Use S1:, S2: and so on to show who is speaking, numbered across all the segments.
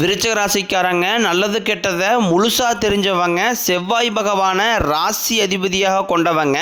S1: விருச்சிக ராசிக்காரங்க நல்லது கெட்டதை முழுசாக தெரிஞ்சவங்க, செவ்வாய் பகவானை ராசி அதிபதியாக கொண்டவங்க,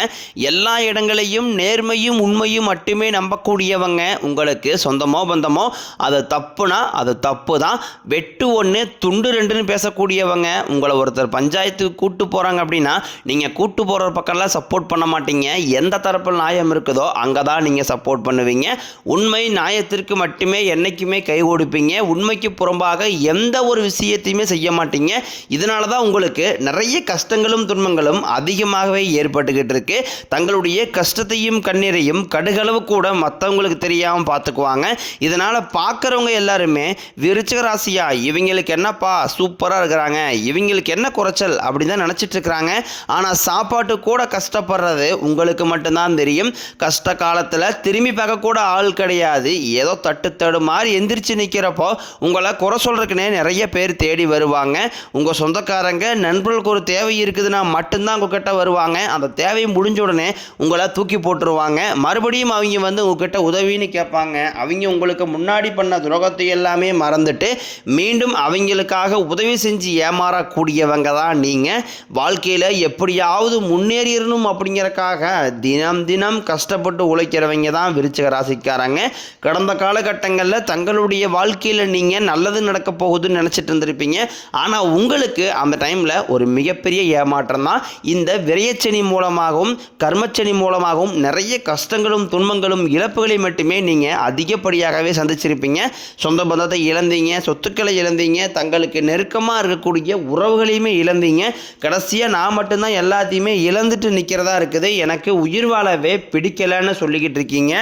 S1: எல்லா இடங்களையும் நேர்மையும் உண்மையும் மட்டுமே நம்பக்கூடியவங்க. உங்களுக்கு சொந்தமோ பந்தமோ அது தப்புனா அது தப்பு தான், வெட்டு ஒன்று துண்டு ரெண்டுன்னு பேசக்கூடியவங்க. உங்களை ஒருத்தர் பஞ்சாயத்துக்கு கூட்டு போகிறாங்க அப்படின்னா நீங்கள் கூட்டு போகிற பக்கம்லாம் சப்போர்ட் பண்ண மாட்டீங்க. எந்த தரப்பில் நியாயம் இருக்குதோ அங்கே தான் நீங்கள் சப்போர்ட் பண்ணுவீங்க. உண்மை நியாயத்திற்கு மட்டுமே என்றைக்குமே கை கொடுப்பீங்க. உண்மைக்கு புறம்பாக எந்த ஒரு விஷயத்தையுமே செய்ய மாட்டீங்க. இதனால தான் உங்களுக்கு நிறைய கஷ்டங்களும் துன்பங்களும் அதிகமாகவே ஏற்பட்டுக்கிட்டு இருக்கு. தங்களுடைய கஷ்டத்தையும் கண்ணீரையும் கடுகளவு கூட மற்றவங்களுக்கு தெரியாமல் பார்த்துக்குவாங்க. இதனால் பார்க்குறவங்க எல்லாருமே விருச்சிக ராசியா இவங்களுக்கு என்னப்பா சூப்பராக இருக்கிறாங்க, இவங்களுக்கு என்ன குறைச்சல் அப்படின்னு தான் நினச்சிட்டு இருக்கிறாங்க. ஆனால் சாப்பாட்டு கூட கஷ்டப்படுறது உங்களுக்கு மட்டும்தான் தெரியும். கஷ்ட காலத்தில் திரும்பி பார்க்க கூட ஆள் கிடையாது. ஏதோ தட்டு மாதிரி எந்திரிச்சு நிற்கிறப்போ உங்களை குறை சொல்கிறதுக்குனே நிறைய பேர் தேடி வருவாங்க. உங்கள் சொந்தக்காரங்க நண்பர்களுக்கு ஒரு தேவை இருக்குதுன்னா மட்டும்தான் உங்ககிட்ட வருவாங்க. அந்த தேவை முடிஞ்ச உடனே உங்களை தூக்கி போட்டுருவாங்க. மறுபடியும் அவங்க வந்து உங்ககிட்ட உதவின்னு கேட்பாங்க. அவங்க உங்களுக்கு முன்னாடி பண்ண துரோகத்தை எல்லாமே மறந்துட்டு மீண்டும் அவங்களுக்காக உதவி செஞ்சு ஏமாறக்கூடியவங்க தான் நீங்கள். வாழ்க்கையில் எப்படியாவது முன்னேறிடணும் அப்படிங்கிறக்காக தினம் தினம் கஷ்டப்பட்டு உழைக்கிறவங்க தான் விருச்சிக ராசிக்காரங்க. கடந்த காலகட்டங்களில் தங்களுடைய வாழ்க்கையில் நீங்கள் நல்லது நடக்க போகுதுன்னு நினச்சிட்டு இருந்திருப்பீங்க. ஆனால் உங்களுக்கு அந்த டைமில் ஒரு மிகப்பெரிய ஏமாற்றம் தான். இந்த விரயச்சனி மூலமாகவும் கர்மச்சனி மூலமாகவும் நிறைய கஷ்டங்களும் துன்பங்களும் இழப்புகளை மட்டுமே நீங்கள் அதிகப்படியாகவே சந்திச்சிருப்பீங்க. சொந்த பந்தத்தை இழந்தீங்க, சொத்துக்களை இழந்தீங்க, தங்களுக்கு நெருக்கமாக இருக்கக்கூடிய உறவுகளையுமே இழந்தீங்க. கடைசியாக நான் மட்டும்தான் எல்லாத்தையுமே இழந்துட்டு நிற்கிறதா இருக்குது, எனக்கு உயிர் வாழவே பிடிக்கலைன்னு சொல்லிக்கிட்டு இருக்கீங்க.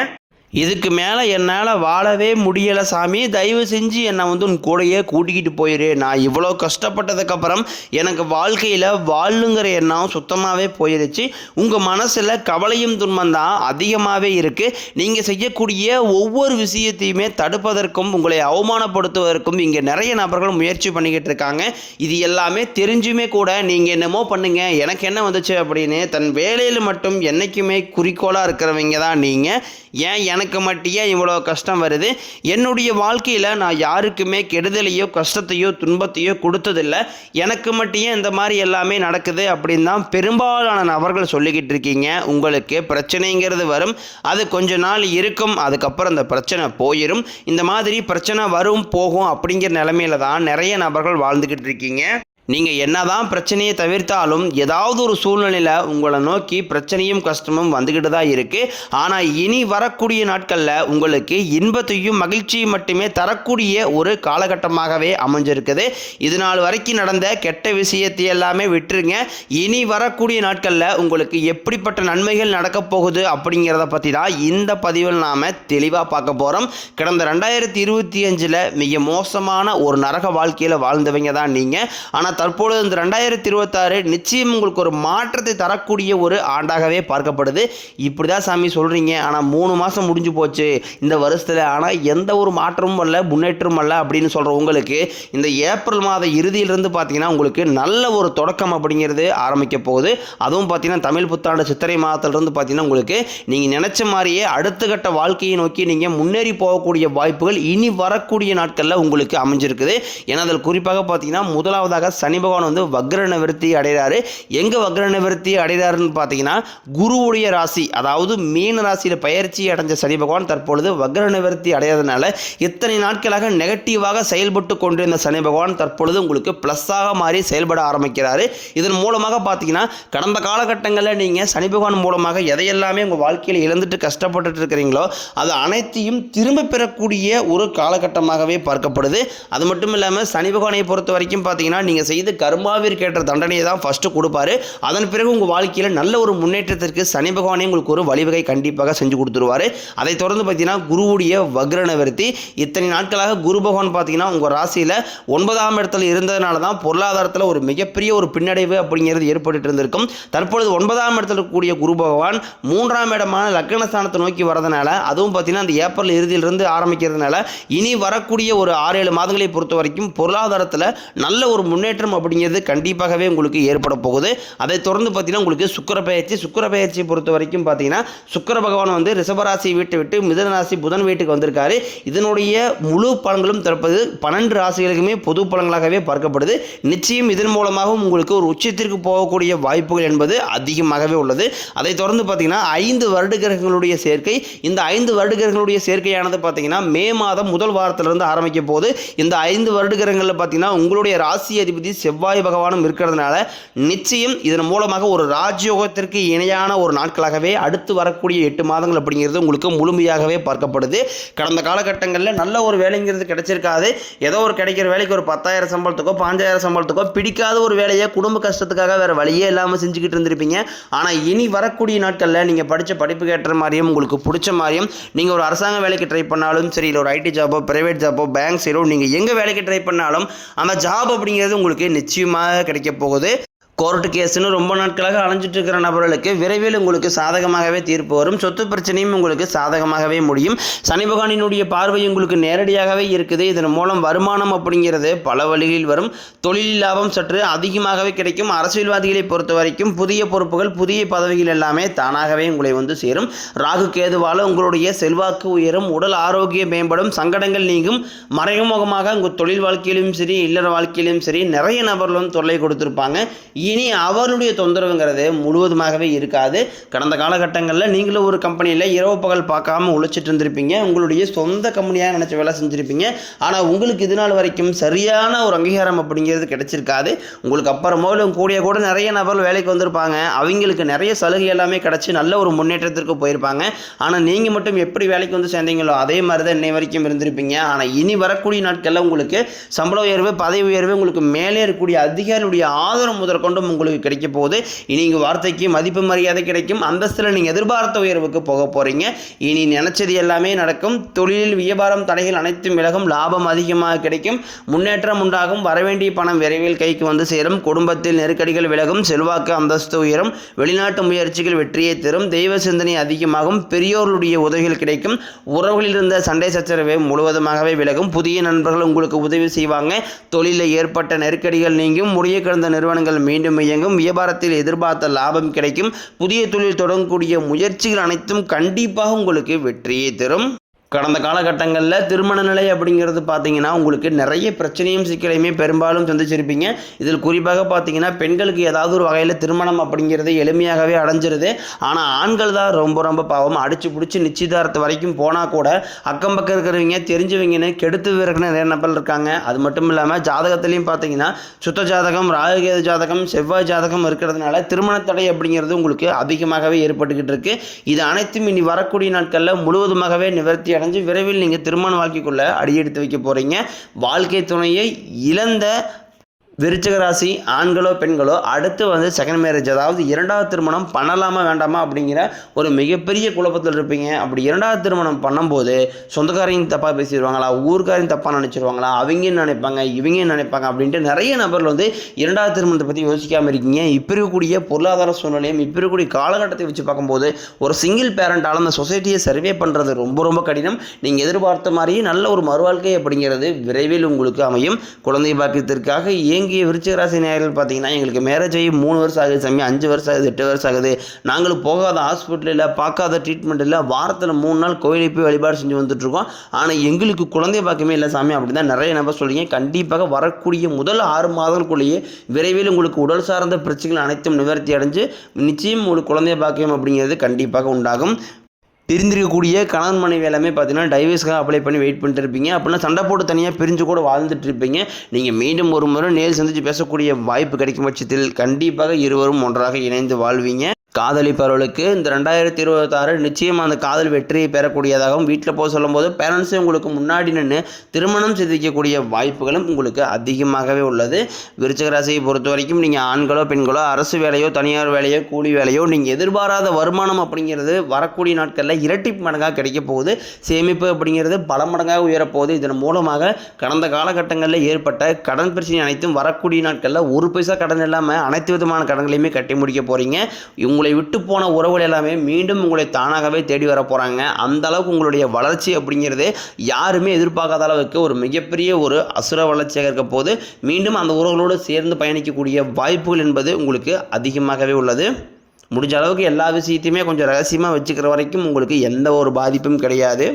S1: இதுக்கு மேலே என்னால் வாழவே முடியலை சாமி, தயவு செஞ்சு என்னை வந்து உன் கூடையே கூட்டிக்கிட்டு போயிரு. நான் இவ்வளோ கஷ்டப்பட்டதுக்கப்புறம் எனக்கு வாழ்க்கையில் வாழுங்கிற எண்ணம் சுத்தமாகவே போயிடுச்சு. உங்கள் மனசில் கவலையும் துன்பந்தான் அதிகமாகவே இருக்குது. நீங்கள் செய்யக்கூடிய ஒவ்வொரு விஷயத்தையுமே தடுப்பதற்கும் உங்களை அவமானப்படுத்துவதற்கும் இங்கே நிறைய நபர்கள் முயற்சி பண்ணிக்கிட்டு இருக்காங்க. இது எல்லாமே தெரிஞ்சுமே கூட நீங்கள் என்னமோ பண்ணுங்க, எனக்கு என்ன வந்துச்சு அப்படின்னு தன் வேலையில் மட்டும் என்றைக்குமே குறிக்கோளாக இருக்கிறவங்க தான் நீங்கள். ஏன் எனக்கு மட்டும் இவ்வளோ கஷ்டம் வருது, என்னுடைய வாழ்க்கையில் நான் யாருக்குமே கெடுதலையோ கஷ்டத்தையோ துன்பத்தையோ கொடுத்ததில்லை, எனக்கு மட்டும் இந்த மாதிரி எல்லாமே நடக்குது அப்படின்னு தான் பெரும்பாலான நபர்கள் சொல்லிக்கிட்டு இருக்கீங்க. உங்களுக்கு பிரச்சனைங்கிறது வரும், அது கொஞ்ச நாள் இருக்கும், அதுக்கப்புறம் அந்த பிரச்சனை போயிடும். இந்த மாதிரி பிரச்சனை வரும் போகும் அப்படிங்கிற நிலைமையில தான் நிறைய நபர்கள் வாழ்ந்துக்கிட்டு இருக்கீங்க. நீங்கள் என்னதான் பிரச்சனையை தவிர்த்தாலும் ஏதாவது ஒரு சூழ்நிலையில் உங்களை நோக்கி பிரச்சனையும் கஷ்டமும் வந்துக்கிட்டு தான் இருக்குது. ஆனால் இனி வரக்கூடிய நாட்களில் உங்களுக்கு இன்பத்தையும் மகிழ்ச்சியும் மட்டுமே தரக்கூடிய ஒரு காலகட்டமாகவே அமைஞ்சிருக்குது. இது நாள் வரைக்கும் நடந்த கெட்ட விஷயத்தை எல்லாமே விட்டுருங்க. இனி வரக்கூடிய நாட்களில் உங்களுக்கு எப்படிப்பட்ட நன்மைகள் நடக்கப் போகுது அப்படிங்கிறத பற்றி தான் இந்த பதிவில் நாம் தெளிவாக பார்க்க போகிறோம். கடந்த 2025 மிக மோசமான ஒரு நரக வாழ்க்கையில் வாழ்ந்தவங்க தான் நீங்கள். ஆனால் தற்பொழுது இந்த 2026 நிச்சயம் உங்களுக்கு ஒரு மாற்றத்தை தரக்கூடிய ஒரு ஆண்டாகவே பார்க்கப்படுது. இப்படி தான் சாமி சொல்கிறீங்க, ஆனால் 3 மாதம் முடிஞ்சு போச்சு இந்த வருஷத்தில், ஆனால் எந்த ஒரு மாற்றமும் வரல, முன்னேற்றமும் வரல அப்படின்னு சொல்கிற உங்களுக்கு இந்த ஏப்ரல் மாத இறுதியிலிருந்து பார்த்தீங்கன்னா உங்களுக்கு நல்ல ஒரு தொடக்கம் அப்படிங்கிறது ஆரம்பிக்க போகுது. அதுவும் பார்த்தீங்கன்னா தமிழ் புத்தாண்டு சித்திரை மாதத்திலிருந்து பார்த்தீங்கன்னா உங்களுக்கு நீங்கள் நினச்ச மாதிரியே அடுத்த கட்ட வாழ்க்கையை நோக்கி நீங்கள் முன்னேறி போகக்கூடிய வாய்ப்புகள் இனி வரக்கூடிய நாட்களில் உங்களுக்கு அமைஞ்சிருக்குது. ஏன்னா அதில் குறிப்பாக பார்த்தீங்கன்னா முதலாவதாக சனி பகவான் வந்து வக்ர நிவர்த்தி அடைகிறாரு. எங்கே வக்ர நிவர்த்தி அடைகிறாருன்னு பார்த்தீங்கன்னா குருவுடைய ராசி, அதாவது மீன ராசியில் பயிற்சி அடைஞ்ச சனி பகவான் தற்பொழுது வக்ர நிவர்த்தி அடைகிறதுனால இத்தனை நாட்களாக நெகட்டிவாக செயல்பட்டு கொண்டிருந்த சனி பகவான் தற்பொழுது உங்களுக்கு ப்ளஸ்ஸாக மாறி செயல்பட ஆரம்பிக்கிறாரு. இதன் மூலமாக பார்த்தீங்கன்னா கடந்த காலகட்டங்களில் நீங்கள் சனி பகவான் மூலமாக எதையெல்லாமே உங்கள் வாழ்க்கையில் இழந்துட்டு கஷ்டப்பட்டுட்டு இருக்கிறீங்களோ அது அனைத்தையும் திரும்ப பெறக்கூடிய ஒரு காலகட்டமாகவே பார்க்கப்படுது. அது மட்டும் இல்லாமல் சனி பகவானை பொறுத்த வரைக்கும் பார்த்தீங்கன்னா நீங்கள் செய்த கர்மாவிற்கேற்ற தண்டனையை தான் ஃபஸ்ட்டு கொடுப்பாரு. அதன் பிறகு உங்கள் வாழ்க்கையில் நல்ல ஒரு முன்னேற்றத்திற்கு சனி பகவானே உங்களுக்கு ஒரு வழிவகை கண்டிப்பாக செஞ்சு கொடுத்துருவார். அதை தொடர்ந்து பார்த்தீங்கன்னா குருவுடைய வக்ர நிவர்த்தி, இத்தனை நாட்களாக குரு பகவான் பார்த்தீங்கன்னா உங்கள் ராசியில் 9ஆம் இடத்துல இருந்ததுனால தான் பொருளாதாரத்தில் ஒரு மிகப்பெரிய ஒரு பின்னடைவு அப்படிங்கிறது ஏற்பட்டு இருந்திருக்கும். தற்பொழுது 9ஆம் இடத்துல இருக்கக்கூடிய குரு பகவான் 3ஆம் இடமான லக்னஸ்தானத்தை நோக்கி வரதுனால, அதுவும் பார்த்தீங்கன்னா அந்த ஏப்ரல் இறுதியிலிருந்து ஆரம்பிக்கிறதுனால இனி வரக்கூடிய ஒரு 6-7 மாதங்களை பொறுத்த வரைக்கும் பொருளாதாரத்தில் நல்ல ஒரு முன்னேற்றம் முன்னேற்றம் அப்படிங்கிறது கண்டிப்பாகவே உங்களுக்கு ஏற்பட போகுது. அதை தொடர்ந்து பார்த்தீங்கன்னா உங்களுக்கு சுக்கிர பயிற்சியை பொறுத்த வரைக்கும் பார்த்தீங்கன்னா சுக்கிர பகவான் வந்து ரிஷபராசி வீட்டை விட்டு மிதுன ராசி புதன் வீட்டுக்கு வந்திருக்காரு. இதனுடைய முழு பலன்களும் தற்போது 12 ராசிகளுக்குமே பொது பலன்களாகவே பார்க்கப்படுது. நிச்சயம் இதன் மூலமாகவும் உங்களுக்கு ஒரு உச்சத்திற்கு போகக்கூடிய வாய்ப்புகள் என்பது அதிகமாகவே உள்ளது. அதை தொடர்ந்து பார்த்தீங்கன்னா 5 வருட கிரகங்களுடைய சேர்க்கை, இந்த 5 வருட கிரகங்களுடைய சேர்க்கையானது பார்த்தீங்கன்னா மே மாதம் முதல் வாரத்திலிருந்து ஆரம்பிக்க போது. இந்த 5 வருட கிரகங்களில் பார்த்தீங்கன்னா உங்களுடைய ராசி அதிபதி செவ்வாய் பகவானும் இருக்கிறதுனால நிச்சயம் இதன் மூலமாக ஒரு ராஜயோகத்திற்கு இணையான ஒரு நாட்களாகவே அடுத்து வரக்கூடிய 8 மாதங்கள் அப்படிங்கிறது உங்களுக்கு முழுமையாகவே பார்க்கப்படுது. கடந்த காலகட்டங்களில் நல்ல ஒரு வேலைங்கிறது கிடைச்சிருக்காது. ஏதோ ஒரு கிடைக்கிற வேலைக்கு ஒரு 10,000 சம்பளத்துக்கோ 5,000 சம்பளத்துக்கோ பிடிக்காத ஒரு வேலையை குடும்ப கஷ்டத்துக்காக வேறு வழியே இல்லாமல் செஞ்சுக்கிட்டு இருந்திருப்பீங்க. ஆனால் இனி வரக்கூடிய நாட்களில் நீங்கள் படித்த படிப்புக்கு ஏற்ற மாதிரியும் உங்களுக்கு பிடிச்ச மாதிரியும் நீங்கள் ஒரு அரசாங்க வேலைக்கு ட்ரை பண்ணாலும் சரி, இல்லை ஒரு ஐடி ஜாபோ பிரைவேட் ஜாபோ பேங்க் சைடோ நீங்கள் எங்கே வேலைக்கு ட்ரை பண்ணாலும் அந்த ஜாப் அப்படிங்கிறது உங்களுக்கு நிச்சயமாக கிடைக்க போகுது. கோர்ட்டு கேஸுன்னு ரொம்ப நாட்களாக அலைஞ்சிட்டு இருக்கிற நபர்களுக்கு விரைவில் உங்களுக்கு சாதகமாகவே தீர்ப்பு வரும். சொத்து பிரச்சனையும் உங்களுக்கு சாதகமாகவே முடியும். சனி பகவானினுடைய பார்வை உங்களுக்கு நேரடியாகவே இருக்குது. இதன் மூலம் வருமானம் அப்படிங்கிறது பல வழிகளில் வரும். தொழில் லாபம் சற்று அதிகமாகவே கிடைக்கும். அரசியல்வாதிகளை பொறுத்த வரைக்கும் புதிய பொறுப்புகள் புதிய பதவிகள் எல்லாமே தானாகவே உங்களை வந்து சேரும். ராகு கேதுவால் உங்களுடைய செல்வாக்கு உயரும், உடல் ஆரோக்கியம் மேம்படும், சங்கடங்கள் நீங்கும். மறைமுகமாக உங்கள் தொழில் வாழ்க்கையிலும் சரி இல்லற வாழ்க்கையிலும் சரி நிறைய நபர்களும் தொல்லை கொடுத்துருப்பாங்க. இனி அவருடைய தொந்தரவுங்கிறது முழுவதுமாகவே இருக்காது. கடந்த காலகட்டங்களில் நீங்களும் ஒரு கம்பெனியில் இரவு பகல் பார்க்காம உழைச்சிட்டு இருந்திருப்பீங்க. உங்களுடைய சொந்த கம்பெனியாக நினச்ச வேலை செஞ்சுருப்பீங்க. ஆனால் உங்களுக்கு இது நாள் வரைக்கும் சரியான ஒரு அங்கீகாரம் அப்படிங்கிறது கிடைச்சிருக்காது. உங்களுக்கு அப்புறமோ கூட நிறைய நபர்கள் வேலைக்கு வந்திருப்பாங்க. அவங்களுக்கு நிறைய சலுகை எல்லாமே கிடச்சி நல்ல ஒரு முன்னேற்றத்திற்கு போயிருப்பாங்க. ஆனால் நீங்கள் மட்டும் எப்படி வேலைக்கு வந்து சேர்ந்தீங்களோ அதே மாதிரி தான் இன்னை வரைக்கும் இருந்திருப்பீங்க. ஆனால் இனி வரக்கூடிய நாட்களில் உங்களுக்கு சம்பள உயர்வு பதவி உயர்வு உங்களுக்கு மேலே இருக்கக்கூடிய அதிகாரியுடைய ஆதரவு முதற்கொண்டு உங்களுக்கு கிடைக்க போகுது. இனி இங்கே வார்த்தைக்கு மதிப்பு மரியாதை கிடைக்கும். அந்தஸ்தில் நீங்கள் எதிர்பார்த்த உயர்வுக்கு போக போகிறீங்க. இனி நினைச்சது எல்லாமே நடக்கும். தொழிலில் வியாபாரம் தடைகள் அனைத்தும் விலகும். லாபம் அதிகமாக கிடைக்கும். முன்னேற்றம் உண்டாகும். வரவேண்டிய பணம் விரைவில் கைக்கு வந்து சேரும். குடும்பத்தில் நெருக்கடிகள் விலகும். செல்வாக்கு அந்தஸ்து உயரும். வெளிநாட்டு முயற்சிகள் வெற்றியை தரும். தெய்வ சிந்தனை அதிகமாகும். பெரியோர்களுடைய உதவிகள் கிடைக்கும். உறவுகளில் இருந்த சண்டை சச்சரவை முழுவதுமாகவே விலகும். புதிய நண்பர்கள் உங்களுக்கு உதவி செய்வாங்க. தொழிலில் ஏற்பட்ட நெருக்கடிகள் நீங்கும். முடிய கிடந்த நிறுவனங்கள் மீண்டும் இயங்கும். வியாபாரத்தில் எதிர்பார்த்த லாபம் கிடைக்கும். புதிய தொழில் தொடங்கக்கூடிய முயற்சிகள் அனைத்தும் கண்டிப்பாக உங்களுக்கு வெற்றியை தரும். கடந்த காலகட்டங்களில் திருமண நிலை அப்படிங்கிறது பார்த்தீங்கன்னா உங்களுக்கு நிறைய பிரச்சனையும் சிக்கலையுமே பெரும்பாலும் சந்திச்சிருப்பீங்க. இதில் குறிப்பாக பார்த்தீங்கன்னா பெண்களுக்கு ஏதாவது ஒரு வகையில் திருமணம் அப்படிங்கிறது எளிமையாகவே அடைஞ்சிருது. ஆனால் ஆண்கள் தான் ரொம்ப பாவம். அடிச்சு பிடிச்சி நிச்சயதார்த்தம் வரைக்கும் போனால் கூட அக்கம் பக்கம் இருக்கிறவங்க தெரிஞ்சவங்கன்னு கெடுத்து விறகுன நிறைய நபர் இருக்காங்க. அது மட்டும் இல்லாமல் ஜாதகத்துலேயும் பார்த்தீங்கன்னா சுத்த ஜாதகம் ராகுகேது ஜாதகம் செவ்வாய் ஜாதகம் இருக்கிறதுனால திருமண தடை அப்படிங்கிறது உங்களுக்கு அதிகமாகவே ஏற்பட்டுக்கிட்டு இருக்கு. இது அனைத்தும் இனி வரக்கூடிய நாட்களில் முழுவதுமாகவே நிவர்த்தி அடைஞ்சு விரைவில் நீங்கள் திருமண வாழ்க்கைக்குள்ளே அடியெடுத்து வைக்க போகிறீங்க. வாழ்க்கை துணையை இழந்த விருச்சிக ராசி ஆண்களோ பெண்களோ அடுத்து வந்து செகண்ட் மேரேஜ், அதாவது இரண்டாவது திருமணம் பண்ணலாமா வேண்டாமா அப்படிங்கிற ஒரு மிகப்பெரிய குழப்பத்தில் இருப்பீங்க. அப்படி இரண்டாவது திருமணம் பண்ணும்போது சொந்தக்காரையும் தப்பாக பேசிடுவாங்களா, ஊருக்காரையும் தப்பாக நினச்சிடுவாங்களா, அவங்க நினைப்பாங்க இவங்க நினைப்பாங்க அப்படின்ட்டு நிறைய நபர்கள் வந்து இரண்டாவது திருமணத்தை பற்றி யோசிக்காமல் இருக்கீங்க. இப்போ இருக்கக்கூடிய பொருளாதார சூழ்நிலையும் இப்போ இருக்கக்கூடிய காலகட்டத்தை வச்சு பார்க்கும்போது ஒரு சிங்கிள் பேரண்டால் அந்த சொசைட்டியை சர்வே பண்ணுறது ரொம்ப கடினம். நீங்கள் எதிர்பார்த்த மாதிரியே நல்ல ஒரு மறுவாழ்க்கை அப்படிங்கிறது விரைவில் உங்களுக்கு அமையும். குழந்தை பாக்கியத்திற்காக விருச்சிக ராசி நேயர்கள் பார்த்தீங்கன்னா எங்களுக்கு மேரேஜ் ஆகி 3 வருஷம் ஆகுது சாமி, 5 வருஷம் ஆகுது, 8 வருஷம் ஆகுது, நாங்களும் போகாத ஹாஸ்பிட்டல் இல்லை, பார்க்காத ட்ரீட்மெண்ட் இல்லை, வாரத்தில் 3 நாள் கோயிலுக்கு போய் வழிபாடு செஞ்சு வந்துட்டுருக்கோம், ஆனால் எங்களுக்கு குழந்தை பாக்கியமே இல்லை சாமி அப்படி தான் நிறைய நபர் சொல்லிங்க. கண்டிப்பாக வரக்கூடிய முதல் 6 மாதங்களுக்குள்ளேயே விரைவில் உங்களுக்கு உடல் சார்ந்த பிரச்சனைகள் அனைத்தும் நிவர்த்தி அடைஞ்சு நிச்சயம் உங்களுக்கு குழந்தை பாக்கியம் அப்படிங்கிறது கண்டிப்பாக உண்டாகும். பிரிந்திருக்கக்கூடிய கணவன் மனைவி எல்லாமே பார்த்தீங்கன்னா டைவர்ஸ்க்காக அப்ளை பண்ணி வெயிட் பண்ணிட்டு இருப்பீங்க. அப்படின்னா சண்டை போட்டு தனியாக பிரிஞ்சு கூட வாழ்ந்துட்டு இருப்பீங்க. நீங்கள் மீண்டும் ஒரு முறை நேரில் சந்தித்து பேசக்கூடிய வாய்ப்பு கிடைக்கும் பட்சத்தில் கண்டிப்பாக இருவரும் ஒன்றாக இணைந்து வாழ்வீங்க. காதலிப்பவர்களுக்கு இந்த 2026 நிச்சயம் அந்த காதல் வெற்றியை பெறக்கூடியதாகவும் வீட்டில் போக சொல்லும்போது பேரண்ட்ஸே உங்களுக்கு முன்னாடி நின்று திருமணம் செய்து வைக்கக்கூடிய வாய்ப்புகளும் உங்களுக்கு அதிகமாகவே உள்ளது. விருச்சிக ராசியை பொறுத்த வரைக்கும் நீங்கள் ஆண்களோ பெண்களோ அரசு வேலையோ தனியார் வேலையோ கூலி வேலையோ நீங்கள் எதிர்பாராத வருமானம் அப்படிங்கிறது வரக்கூடிய நாட்களில் இரட்டி மடங்காக கிடைக்க போகுது. சேமிப்பு அப்படிங்கிறது பல மடங்காக உயரப்போகுது. இதன் மூலமாக கடந்த காலகட்டங்களில் ஏற்பட்ட கடன் பிரச்சனை அனைத்தும் வரக்கூடிய நாட்களில் ஒரு பைசா கடன் இல்லாமல் அனைத்து விதமான கடன்களையுமே கட்டி முடிக்க போகிறீங்க. உங்களை விட்டு போன உறவுகள் எல்லாமே மீண்டும் உங்களை தானாகவே தேடி வர போகிறாங்க. அந்த அளவுக்கு உங்களுடைய வளர்ச்சி அப்படிங்கிறது யாருமே எதிர்பார்க்காத அளவுக்கு ஒரு மிகப்பெரிய ஒரு அசுர வளர்ச்சியாக இருக்க போது மீண்டும் அந்த உறவுகளோடு சேர்ந்து பயணிக்கக்கூடிய வாய்ப்புகள் என்பது உங்களுக்கு அதிகமாகவே உள்ளது. முடிஞ்ச அளவுக்கு எல்லா விஷயத்தையுமே கொஞ்சம் ரகசியமாக வச்சுக்கிற வரைக்கும் உங்களுக்கு எந்த ஒரு பாதிப்பும் கிடையாது.